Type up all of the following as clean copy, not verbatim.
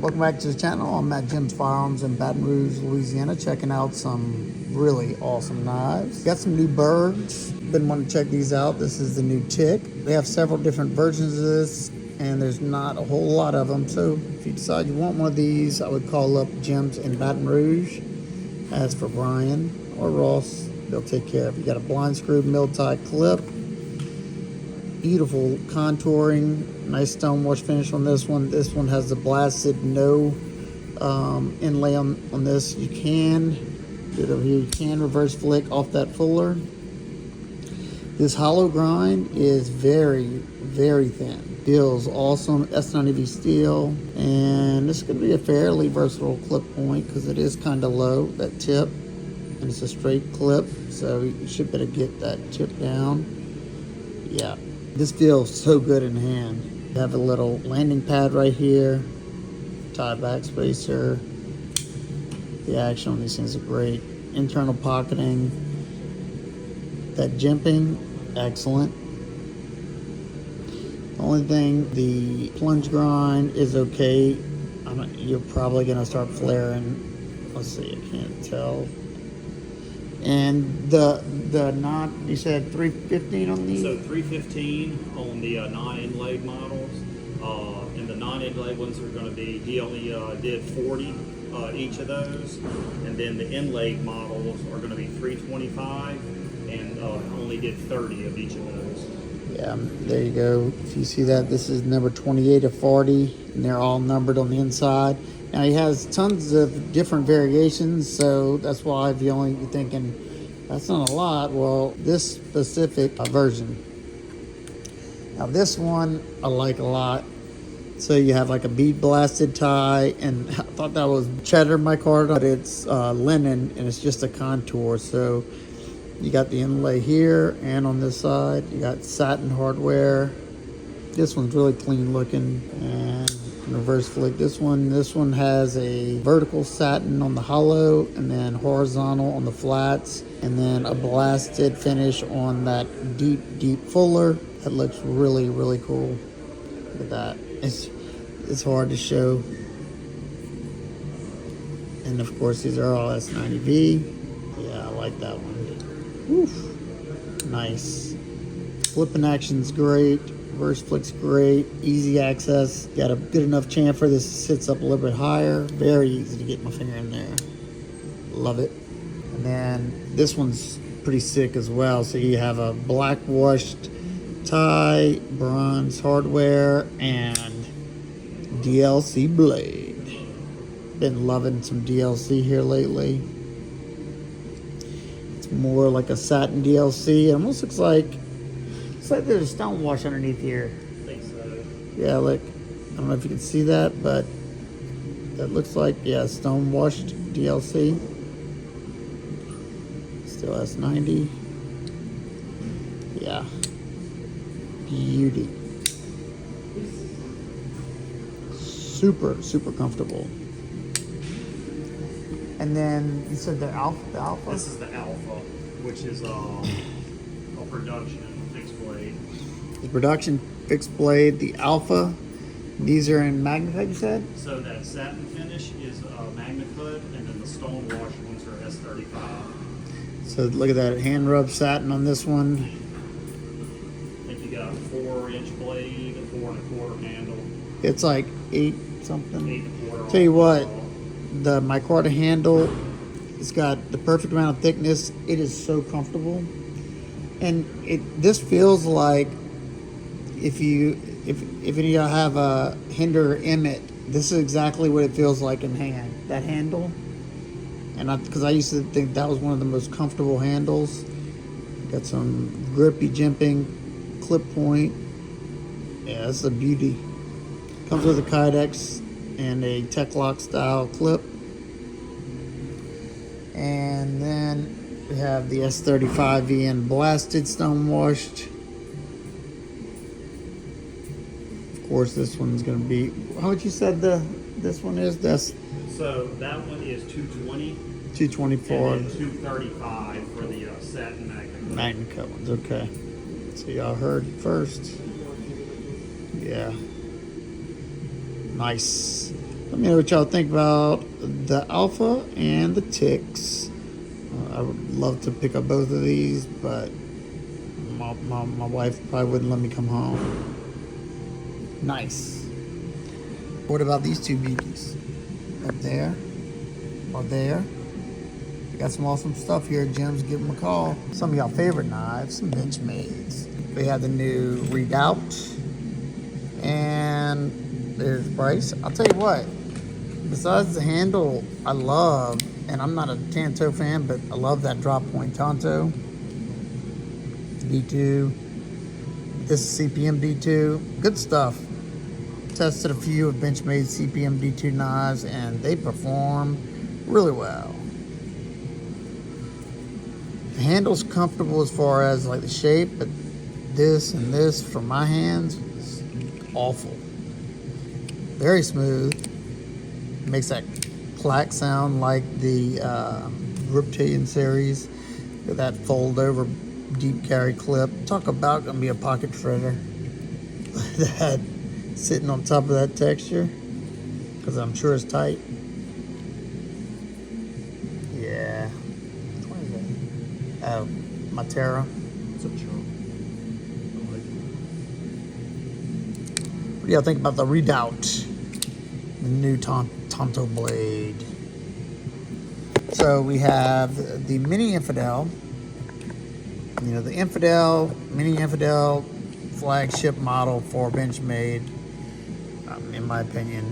Welcome back to the channel. I'm at Jim's Firearms in Baton Rouge, Louisiana, checking out some really awesome knives. Got some new Bergs. Been wanting to check these out. This is the new Tick. They have several different versions of this, and there's not a whole lot of them. So if you decide you want one of these, I would call up Jim's in Baton Rouge. As for Brian or Ross, they'll take care of you. Got a blind screw mill-tight clip. Beautiful contouring, nice stonewash finish on this one. This one has the blasted no inlay on this. You can do it over here. You can reverse flick off that fuller. This hollow grind is very, very thin. Feels awesome. S90V steel, and this is going to be a fairly versatile clip point because it is kind of low, that tip, and it's a straight clip, so you should better get that tip down. Yeah. This feels so good in hand. You have a little landing pad right here, tie back spacer. The action on these things are great. Internal pocketing. That jimping, excellent. The only thing, the plunge grind is okay. You're probably gonna start flaring. Let's see, I can't tell. And the non, you said 315 on these? So 315 on the non-inlaid models, and the non-inlaid ones are going to be, he only did 40 each of those, and then the inlaid models are going to be 325, and only did 30 of each of those. Yeah, there you go. If you see that, this is number 28 of 40, and they're all numbered on the inside. Now he has tons of different variations, so that's why if you're only thinking that's not a lot, well, this specific version. Now this one I like a lot. So you have like a bead blasted tie, and I thought that was cheddar micarta, but it's linen and it's just a contour. So you got the inlay here and on this side. You got satin hardware. This one's really clean looking, and reverse flick this one has a vertical satin on the hollow and then horizontal on the flats, and then a blasted finish on that deep fuller. That looks really, really cool. Look at that. It's hard to show. And of course these are all S90V. Yeah, I like that one. Oof. Nice. Flipping action's great. Reverse flick's great, easy access. Got a good enough chamfer. This sits up a little bit higher. Very easy to get my finger in there. Love it. And then this one's pretty sick as well. So you have a black washed tie, bronze hardware, and DLC blade. Been loving some DLC here lately. It's more like a satin DLC. It almost looks like there's a stone wash underneath here. I think so. Yeah, look. I don't know if you can see that, but that looks like, yeah, stone washed DLC. Still S90. Yeah. Beauty. Super, super comfortable. And then you said the Alpha? This is the Alpha, which is a production fixed blade. The production fixed blade, the Alpha. These are in Magna, you said? So that satin finish is Magna Cut, and then the stone wash ones are S35. So look at that hand rub satin on this one. I think you got a 4-inch blade, a 4 1/4 handle. It's like 8 something. 8 1/4. Tell you what, the micarta handle, it's got the perfect amount of thickness. It is so comfortable. And this feels like if any of y'all have a Hinder Emmett, this is exactly what it feels like in hand. That handle, and because I used to think that was one of the most comfortable handles. Got some grippy jimping, clip point. Yeah, this is a beauty. Comes with a Kydex and a Tech Lock style clip, and then we have the S35V in blasted stone washed. Of course, this one's going to be, how much you said this one is? So that one is 220. 224. And then 235 for the satin Magna. Magna Cut ones, okay. So y'all heard it first. Yeah. Nice. Let me know what y'all think about the Alpha and the Ticks. I would love to pick up both of these, but my wife probably wouldn't let me come home. Nice. What about these two beauties? Up there or there? We got some awesome stuff here at Jim's. Give them a call. Some of y'all favorite knives, some Benchmades. We have the new Redout. And there's the price. I'll tell you what, besides the handle, I love, and I'm not a Tanto fan, but I love that drop point Tanto. D2. This is CPM D2. Good stuff. Tested a few of Benchmade CPM D2 knives, and they perform really well. The handle's comfortable as far as like the shape, but this and this for my hands is awful. Very smooth. Makes that clack sound like the Reptilian series. With that fold over deep carry clip. Talk about gonna be a pocket shredder. That sitting on top of that texture, because I'm sure it's tight. Yeah. What is that? Matera. It's a chunk. What do y'all think about the Redout? The new Tonto blade. So we have the Mini Infidel. You know, the Mini Infidel flagship model for Benchmade. In my opinion,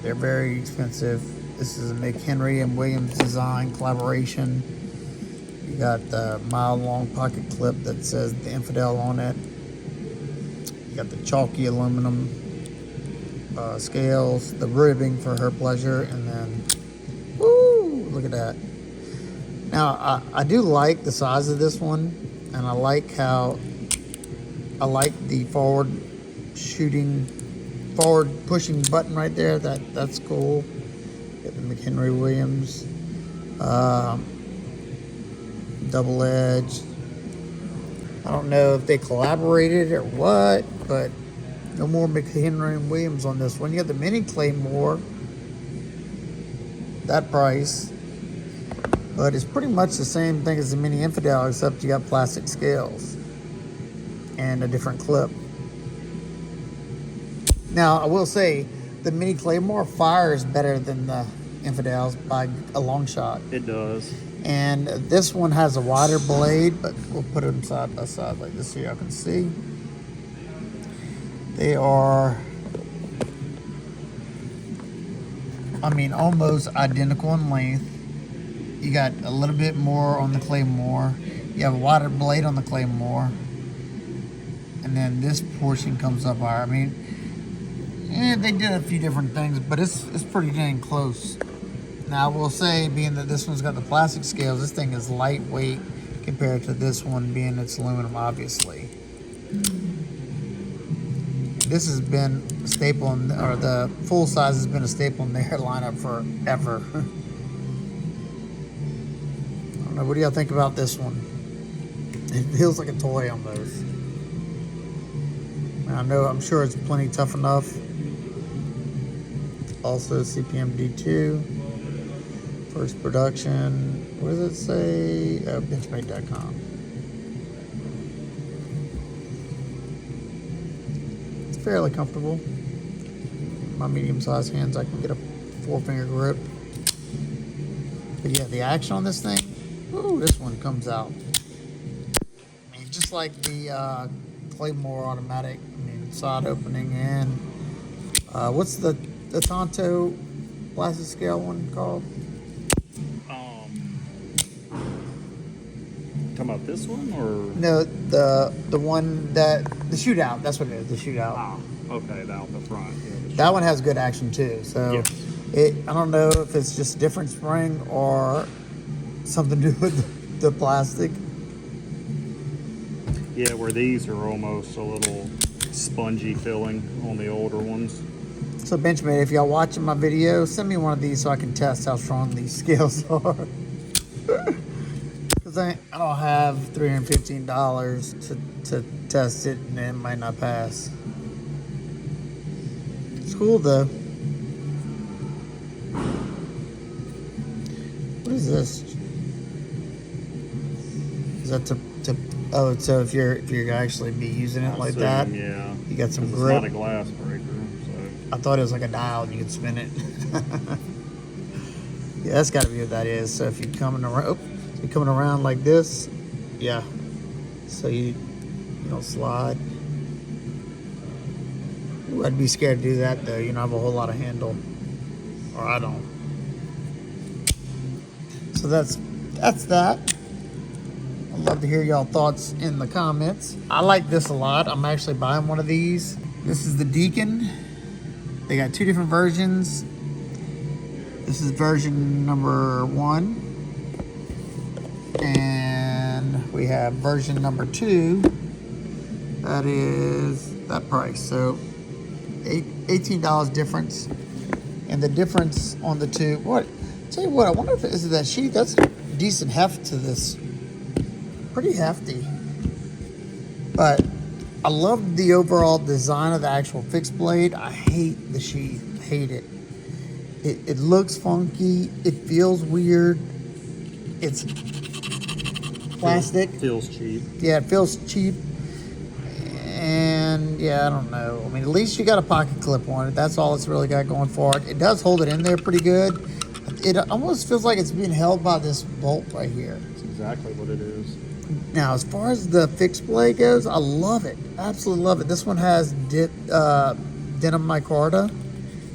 they're very expensive. This is a McHenry and Williams design collaboration. You got the mile long pocket clip that says the Infidel on it. You got the chalky aluminum scales, the ribbing for her pleasure, and then, woo, look at that. Now, I do like the size of this one, and I like the forward pushing button right there. That's cool. Get the McHenry Williams, double edge. I don't know if they collaborated or what, but no more McHenry and Williams on this one. You got the Mini Claymore, that price, but it's pretty much the same thing as the Mini Infidel, except you got plastic scales and a different clip. Now, I will say, the Mini Claymore fires better than the Infidels by a long shot. It does. And this one has a wider blade, but we'll put them side by side like this so y'all can see. They are, I mean, almost identical in length. You got a little bit more on the Claymore. You have a wider blade on the Claymore. And then this portion comes up higher. I mean, they did a few different things, but it's pretty dang close. Now, I will say, being that this one's got the plastic scales, this thing is lightweight compared to this one, being it's aluminum, obviously. This has been a staple, or the full size has been a staple in their lineup forever. I don't know, what do y'all think about this one? It feels like a toy almost. I'm sure it's plenty tough enough. Also CPM D2. First production. What does it say? Benchmade.com. It's fairly comfortable. My medium-sized hands, I can get a 4-finger grip. But yeah, the action on this thing, ooh, this one comes out. I mean, just like the Claymore automatic. I mean, side opening and what's the Tonto plastic scale one called? Talking about this one or No, the one that the Shootout. That's what it is. The Shootout. ah, okay, down the front. Yeah, That one has good action too. So yes. I don't know if it's just a different spring or something to do with the plastic. Yeah, where these are almost a little spongy feeling on the older ones. So Benchmade, if y'all watching my video, send me one of these so I can test how strong these scales are. Because I don't have $315 to test it, and it might not pass. It's cool though. is this? Is that to oh, so if you're actually be using it like that, yeah. you got some 'Cause grip. It's not a glass breaker, so. I thought it was like a dial and you could spin it. Yeah, that's got to be what that is. So if you're coming around, you're coming around like this, yeah. So you don't slide. Ooh, I'd be scared to do that though. You don't have a whole lot of handle, or I don't. So that's that. I'd love to hear y'all thoughts in the comments. I like this a lot. I'm actually buying one of these. This is the Deacon. They got two different versions. This is version number 1. And we have version number 2. That is that price. So $18 difference. And the difference on the two, tell you what, I wonder if it is that sheath. That's a decent heft to this. Pretty hefty. But I love the overall design of the actual fixed blade. I hate the sheath. I hate it. It looks funky. It feels weird. It's plastic. Feels cheap. Yeah, it feels cheap. And yeah, I don't know. I mean, at least you got a pocket clip on it. That's all it's really got going for it. It does hold it in there pretty good. It almost feels like it's being held by this bolt right here. That's exactly what it is. Now, as far as the fixed blade goes, I love it. Absolutely love it. This one has denim micarta.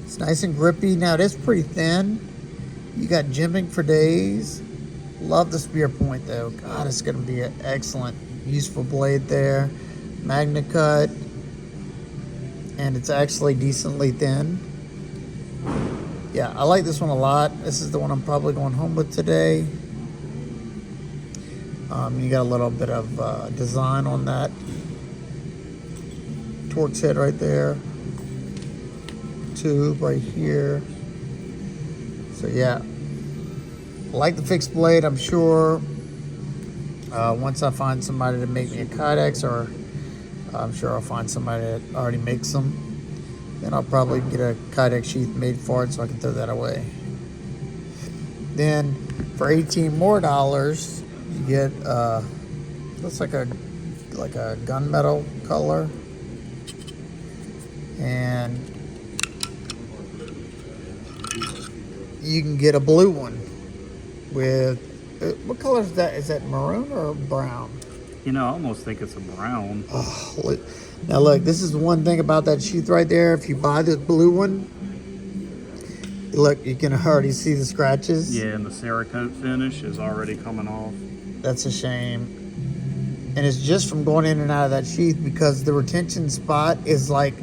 It's nice and grippy. Now, it is pretty thin. You got jimping for days. Love the spear point, though. God, it's going to be an excellent, useful blade there. Magna cut. And it's actually decently thin. Yeah, I like this one a lot. This is the one I'm probably going home with today. You got a little bit of design on that Torx head right there. Tube right here. So yeah, I like the fixed blade. I'm sure once I find somebody to make me a Kydex, or I'm sure I'll find somebody that already makes them, then I'll probably get a Kydex sheath made for it so I can throw that away. Then for $18 more, you get looks like a gunmetal color, and you can get a blue one with what color is that? Is that maroon or brown? You know, I almost think it's a brown. Oh, now look, this is one thing about that sheath right there. If you buy this blue one, look, you can already see the scratches. Yeah, and the Cerakote finish is already coming off. That's a shame. And it's just from going in and out of that sheath, because the retention spot is like,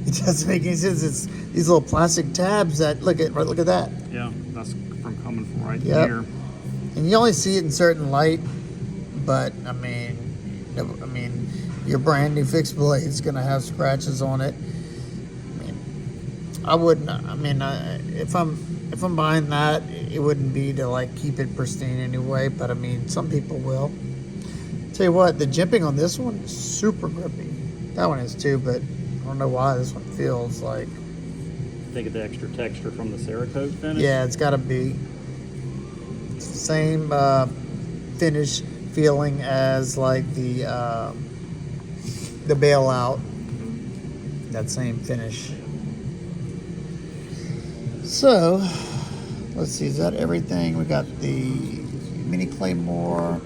it doesn't make any sense. It's these little plastic tabs that, look at that. Yeah, that's from coming from right Yep. here. And you only see it in certain light, but I mean, your brand new fixed blade is gonna have scratches on it. I mean, I wouldn't. I mean, if I'm buying that, it wouldn't be to like keep it pristine anyway. But I mean, some people will. Tell you what, the jimping on this one is super grippy. That one is too, but I don't know why this one feels like. Think of the extra texture from the Cerakote finish. Yeah, it's got to be. It's the same finish feeling as like the bailout. That same finish. So, let's see, is that everything? We got the mini Claymore.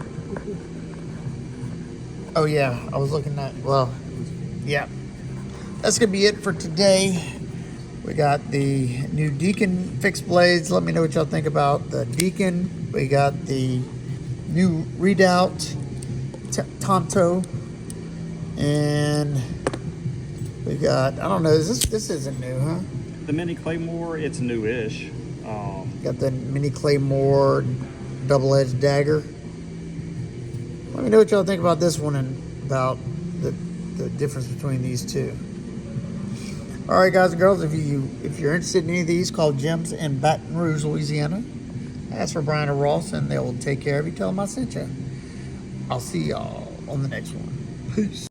Oh yeah, I was looking at, well, yeah. That's gonna be it for today. We got the new Deacon fixed blades. Let me know what y'all think about the Deacon. We got the new Redout Tonto. And we got, I don't know, this isn't new, huh? The mini Claymore, it's newish. Got the mini Claymore double-edged dagger. Let me know what y'all think about this one and about the difference between these two. All right, guys and girls, if you're interested in any of these, call Gems in Baton Rouge, Louisiana. Ask for Brian or Ross, and they will take care of you. Tell them I sent you. I'll see y'all on the next one. Peace.